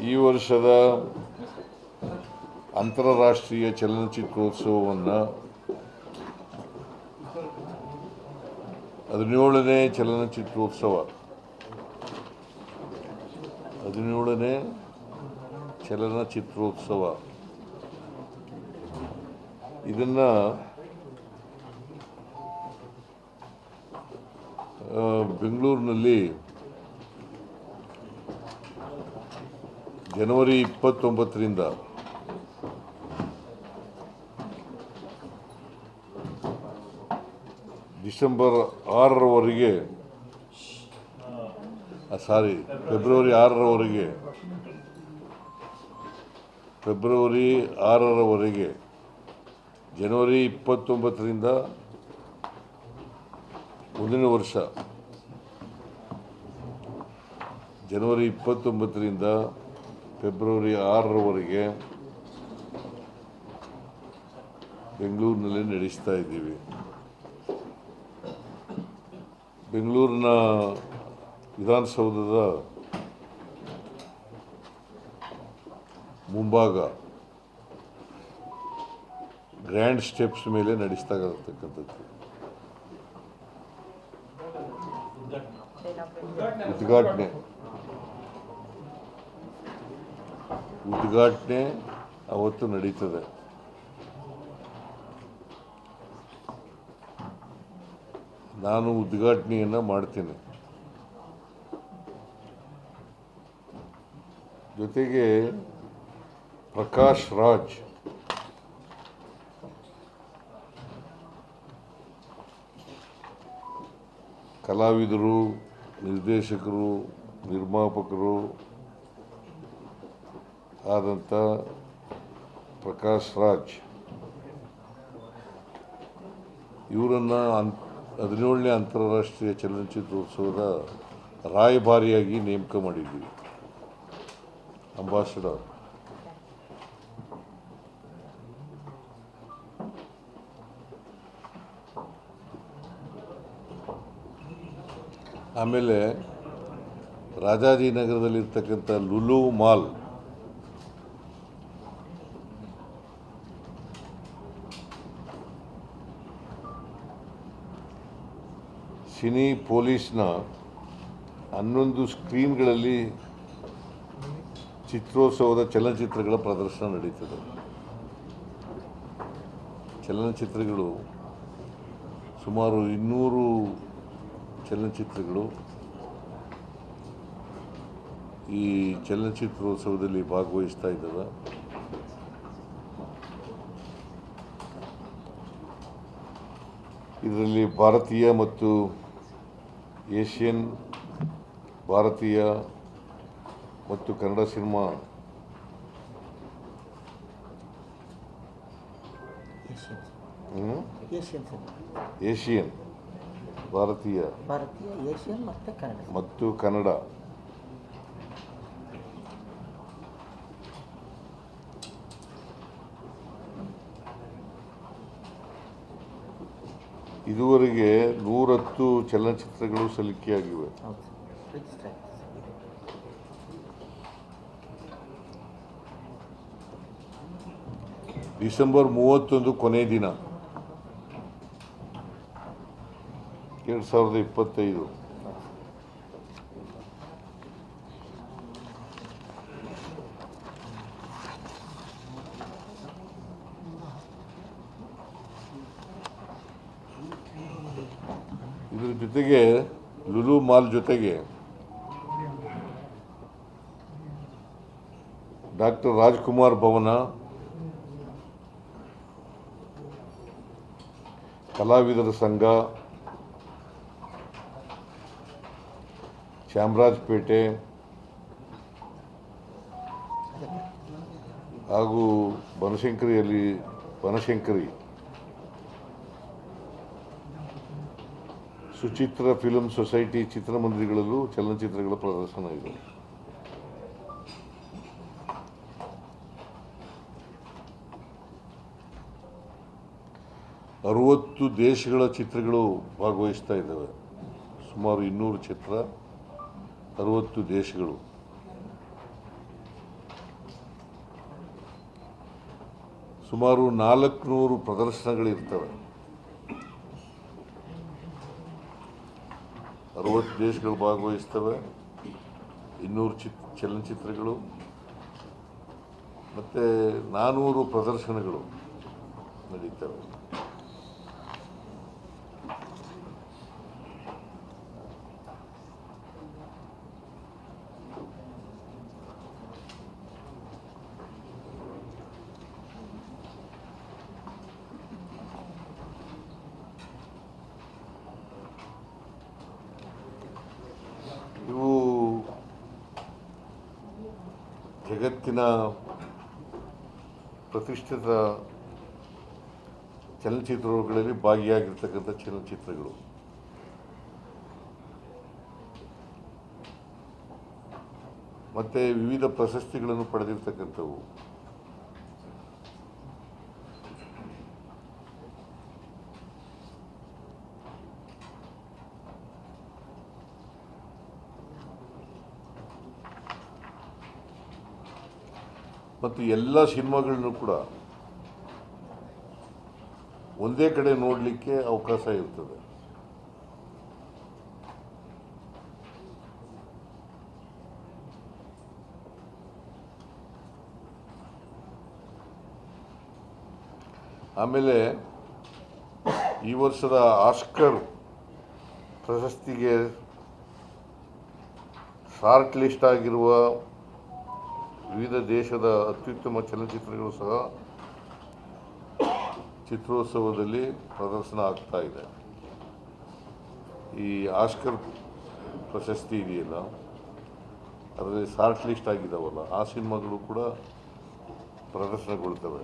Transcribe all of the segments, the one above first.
ಈ ವರ್ಷದ ಅಂತಾರಾಷ್ಟ್ರೀಯ ಚಲನಚಿತ್ರೋತ್ಸವವನ್ನು 17ನೇ ಚಲನಚಿತ್ರೋತ್ಸವ ಇದನ್ನು ಬೆಂಗಳೂರಿನಲ್ಲಿ ಜನವರಿ 29ರಿಂದ ಡಿಸೆಂಬರ್ 6ರವರೆಗೆ ಫೆಬ್ರವರಿ 6ರವರೆಗೆ ಜನವರಿ 29ರಿಂದ ಮುಂದಿನ ವರ್ಷ ಜನವರಿ 29ರಿಂದ ಫೆಬ್ರವರಿ 6ರವರೆಗೆ ಬೆಂಗಳೂರಿನಲ್ಲಿ ನಡೆಸ್ತಾ ಇದ್ದೀವಿ. ಬೆಂಗಳೂರಿನ ವಿಧಾನಸೌಧದ ಮುಂಭಾಗ ಗ್ರ್ಯಾಂಡ್ ಸ್ಟೆಪ್ಸ್ ಮೇಲೆ ನಡೆಸ್ತಾ ಇರತಕ್ಕಂಥದ್ದು. ಉದ್ಘಾಟನೆ ಅವತ್ತು ನಡೀತದೆ. ನಾನು ಉದ್ಘಾಟನೆಯನ್ನು ಮಾಡ್ತೇನೆ. ಜೊತೆಗೆ ಪ್ರಕಾಶ್ ರಾಜ್ ಕಲಾವಿದರು, ನಿರ್ದೇಶಕರು, ನಿರ್ಮಾಪಕರು ಆದಂಥ ಪ್ರಕಾಶ್ ರಾಜ್ ಇವರನ್ನು 17ನೇ ಅಂತಾರಾಷ್ಟ್ರೀಯ ಚಲನಚಿತ್ರೋತ್ಸವದ ರಾಯಭಾರಿಯಾಗಿ ನೇಮಕ ಮಾಡಿದ್ದೀವಿ, ಅಂಬಾಸಡರ್. ಆಮೇಲೆ ರಾಜಾಜಿನಗರದಲ್ಲಿರ್ತಕ್ಕಂಥ ಲುಲು ಮಾಲ್ ಸಿನಿ ಪೊಲೀಸ್ನ 11 ಸ್ಕ್ರೀನ್ಗಳಲ್ಲಿ ಚಿತ್ರೋತ್ಸವದ ಚಲನಚಿತ್ರಗಳ ಪ್ರದರ್ಶನ ನಡೀತದೆ. ಚಲನಚಿತ್ರಗಳು ಸುಮಾರು 200 ಚಲನಚಿತ್ರಗಳು ಈ ಚಲನಚಿತ್ರೋತ್ಸವದಲ್ಲಿ ಭಾಗವಹಿಸ್ತಾ ಇದ್ದಾವೆ. ಇದರಲ್ಲಿ ಭಾರತೀಯ ಮತ್ತು ಕನ್ನಡ ಸಿನಿಮಾ ಏಷಿಯನ್, ಭಾರತೀಯ ಏಷಿಯನ್ ಮತ್ತು ಕನ್ನಡ ಇದುವರೆಗೆ 110 ಚಲನಚಿತ್ರಗಳು ಸಲ್ಲಿಕೆಯಾಗಿವೆ. ಡಿಸೆಂಬರ್ 31 ಕೊನೆ ದಿನ 2025. ಇದರ ಜೊತೆಗೆ ಲುಲು ಮಾಲ್ ಜೊತೆಗೆ ಡಾಕ್ಟರ್ ರಾಜ್ಕುಮಾರ್ ಭವನ, ಕಲಾವಿದರ ಸಂಘ, ಚಾಮರಾಜಪೇಟೆ ಹಾಗೂ ಬನಶಂಕರಿ ಸುಚಿತ್ರ ಫಿಲ್ಮ್ ಸೊಸೈಟಿ ಚಿತ್ರಮಂದಿರಗಳಲ್ಲೂ ಚಲನಚಿತ್ರಗಳ ಪ್ರದರ್ಶನ ಇದೆ. ಅರವತ್ತು ದೇಶಗಳ ಚಿತ್ರಗಳು ಭಾಗವಹಿಸ್ತಾ ಇದ್ದಾವೆ. ಸುಮಾರು 200 ಚಿತ್ರ, 60 ದೇಶಗಳು. ಸುಮಾರು 400 ಪ್ರದರ್ಶನಗಳಿರ್ತವೆ. 60 ದೇಶಗಳು ಭಾಗವಹಿಸ್ತವೆ. 200 ಚಲನಚಿತ್ರಗಳು ಮತ್ತು 400 ಪ್ರದರ್ಶನಗಳು ನಡೀತವೆ. ಇವು ಜಗತ್ತಿನ ಪ್ರತಿಷ್ಠಿತ ಚಲನಚಿತ್ರಗಳಲ್ಲಿ ಭಾಗಿಯಾಗಿರ್ತಕ್ಕಂಥ ಚಲನಚಿತ್ರಗಳು. ಮತ್ತು ವಿವಿಧ ಪ್ರಶಸ್ತಿಗಳನ್ನು ಪಡೆದಿರ್ತಕ್ಕಂಥವು. ಮತ್ತು ಎಲ್ಲ ಸಿನಿಮಾಗಳನ್ನು ಕೂಡ ಒಂದೇ ಕಡೆ ನೋಡಲಿಕ್ಕೆ ಅವಕಾಶ ಇರ್ತದೆ. ಆಮೇಲೆ ಈ ವರ್ಷದ ಆಸ್ಕರ್ ಪ್ರಶಸ್ತಿಗೆ ಶಾರ್ಟ್ ಲಿಸ್ಟ್ ಆಗಿರುವ ವಿವಿಧ ದೇಶದ ಅತ್ಯುತ್ತಮ ಚಲನಚಿತ್ರಗಳು ಸಹ ಚಿತ್ರೋತ್ಸವದಲ್ಲಿ ಪ್ರದರ್ಶನ ಆಗ್ತಾ ಇದೆ. ಈ ಆಸ್ಕರ್ ಪ್ರಶಸ್ತಿ ಇದೆಯಲ್ಲ, ಅದರಲ್ಲಿ ಶಾರ್ಟ್ ಲಿಸ್ಟ್ ಆಗಿದ್ದಾವಲ್ಲ, ಆ ಸಿನಿಮಾಗಳು ಕೂಡ ಪ್ರದರ್ಶನಗೊಳ್ತವೆ.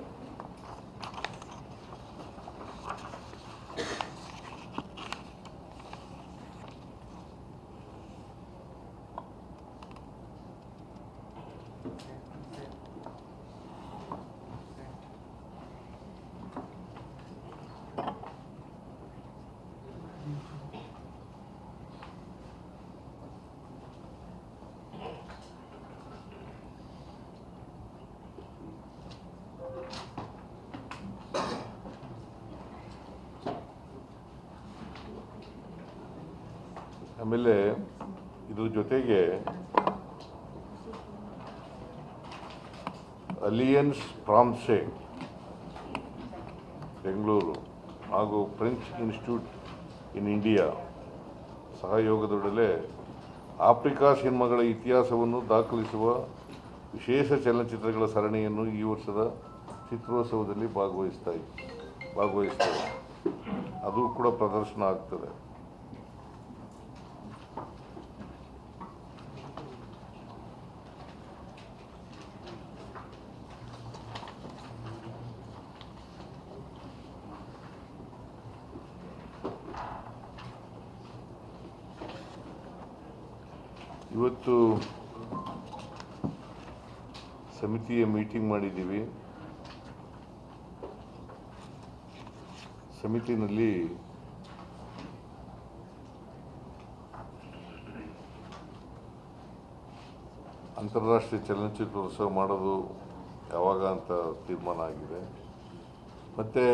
ಆಮೇಲೆ ಇದ್ರ ಜೊತೆಗೆ ಅಲಿಯನ್ಸ್ ಫ್ರಾನ್ಸೆ ಬೆಂಗಳೂರು ಹಾಗೂ ಫ್ರೆಂಚ್ ಇನ್ಸ್ಟಿಟ್ಯೂಟ್ ಇನ್ ಇಂಡಿಯಾ ಸಹಯೋಗದೊಡನೆ ಆಫ್ರಿಕಾ ಸಿನಿಮಾಗಳ ಇತಿಹಾಸವನ್ನು ದಾಖಲಿಸುವ ವಿಶೇಷ ಚಲನಚಿತ್ರಗಳ ಸರಣಿಯನ್ನು ಈ ವರ್ಷದ ಚಿತ್ರೋತ್ಸವದಲ್ಲಿ ಭಾಗವಹಿಸ್ತವೆ. ಅದು ಕೂಡ ಪ್ರದರ್ಶನ ಆಗ್ತದೆ. ಇವತ್ತು ಸಮಿತಿಯ ಮೀಟಿಂಗ್ ಮಾಡಿದ್ದೀವಿ. ಸಮಿತಿನಲ್ಲಿ ಅಂತಾರಾಷ್ಟ್ರೀಯ ಚಲನಚಿತ್ರೋತ್ಸವ ಮಾಡೋದು ಯಾವಾಗ ಅಂತ ತೀರ್ಮಾನ ಆಗಿದೆ. ಮತ್ತು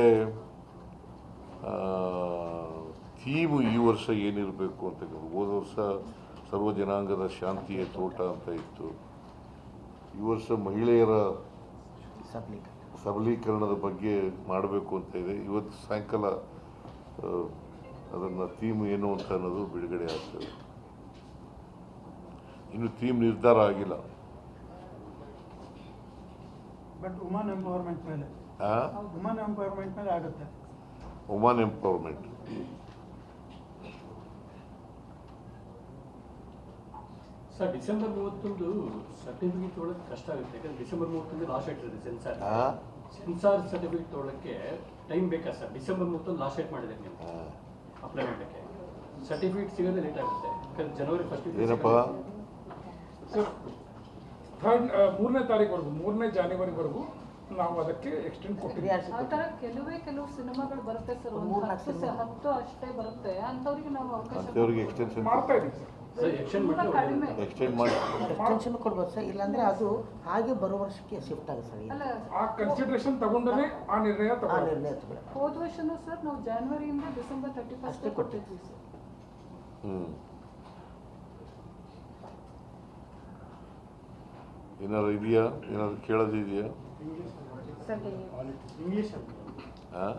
ಥೀಮ್ ಈ ವರ್ಷ ಏನಿರಬೇಕು ಅಂತ. ಹೋದ ವರ್ಷ ಸರ್ವ ಜನಾಂಗದ ಶಾಂತಿಯ ತೋಟ ಅಂತ ಇತ್ತು. ಈ ವರ್ಷ ಮಹಿಳೆಯರ ಸಬಲೀಕರಣದ ಬಗ್ಗೆ ಮಾಡಬೇಕು ಅಂತ ಇದೆ. ಇವತ್ತು ಸಾಯಂಕಾಲ ಅದನ್ನು ಥೀಮ್ ಏನು ಅಂತ ಅನ್ನೋದು ಬಿಡುಗಡೆ ಆಗ್ತದೆ. ಇನ್ನು ಥೀಮ್ ನಿರ್ಧಾರ ಆಗಿಲ್ಲ. ಬಟ್ ವುಮನ್ ಎಂಪವರ್ಮೆಂಟ್ ಮೇಲೆ ಆಗುತ್ತೆ. Woman empowerment sir, December 31 certificate ತೊಗೊಳಕ್ಕೆ ಕಷ್ಟ ಆಗುತ್ತೆ. ಯಾಕಂದ್ರೆ ಡಿಸೆಂಬರ್ 31 ಲಾಸ್ಟ್ ಡೇಟ್ ಇರುತ್ತೆ ಸೆನ್ಸಾರ್ ಸರ್ಟಿಫಿಕೇಟ್ ತೊಗೊಳಕ್ಕೆ ಟೈಮ್ ಬೇಕಾ ಸರ್? ಡಿಸೆಂಬರ್ 31 ಲಾಸ್ಟ್ ಡೇಟ್ ಮಾಡಿದ್ರೆ ನೀವು ಅಪ್ಲೈ ಮಾಡೋಕ್ಕೆ ಸರ್ಟಿಫಿಕೇಟ್ ಸಿಗೋದೇ ಲೇಟ್ ಆಗುತ್ತೆ. ಯಾಕಂದ್ರೆ ಜನವರಿ 1 ಏನಪ್ಪ ಸರ್, 3ನೇ ತಾರೀಕುವರೆಗೂ 3ನೇ ಜಾನ್ವರಿವರೆಗೂ ನಾವು ಅದಕ್ಕೆ ಎಕ್ಸ್ಟೆಂಡ್ ಕೊಟ್ಟಿದ್ದೀವಿ. ಆ ಥರ ಕೆಲವು ಸಿನಿಮಾಗಳು ಬರುತ್ತೆ ಸರ್, 10 ಅಷ್ಟೇ ಬರುತ್ತೆ. ಅಂಥವ್ರಿಗೆ ನಾವು ಅವಕಾಶ ಎಕ್ಸ್ಟೆನ್ಷನ್ ಮಾಡ್ತಾ ಇದ್ದೀವಿ ಸರ್. ಸರ್ ಎಕ್ಸ್ಟೆಂಡ್ ತುಂಬಾ ಮಾಡಿದ್ರೆ ಕಡಿಮೆ. ಎಕ್ಸ್ಟೆಂಡ್ ಮಾಡಿ ಎಕ್ಸ್ಟೆನ್ಷನ್ ಕೊಡ್ಬೋದು ಸರ್, ಇಲ್ಲಾಂದ್ರೆ ಅದು ಹಾಗೆ ಬರೋ ವರ್ಷಕ್ಕೆ ಶಿಫ್ಟ್ ಆಗುತ್ತೆ ಸರ್. ಅಲ್ಲ ಆ ಕನ್ಸಿಡರೇಷನ್ ತಗೊಂಡೇ ಆ ನಿರ್ಣಯ ಆ ತಗೊಂಡು ನಿರ್ಣಯ ತಗೊಳ್ಳಿ. ಹೋದ ವರ್ಷನೂ ಸರ್ ನಾವು ಜನವರಿಯಿಂದ ಡಿಸೆಂಬರ್ 31 ಅಷ್ಟೇ ಕೊಟ್ಟಿದ್ವಿ ಸರ್. ಏನಾದ್ರು ಇದೆಯಾ, ಏನಾದ್ರು ಕೇಳೋದಿದೆಯಾ? ಸರ್ ಇಂಗ್ಲೀಷ್ ಹಾಂ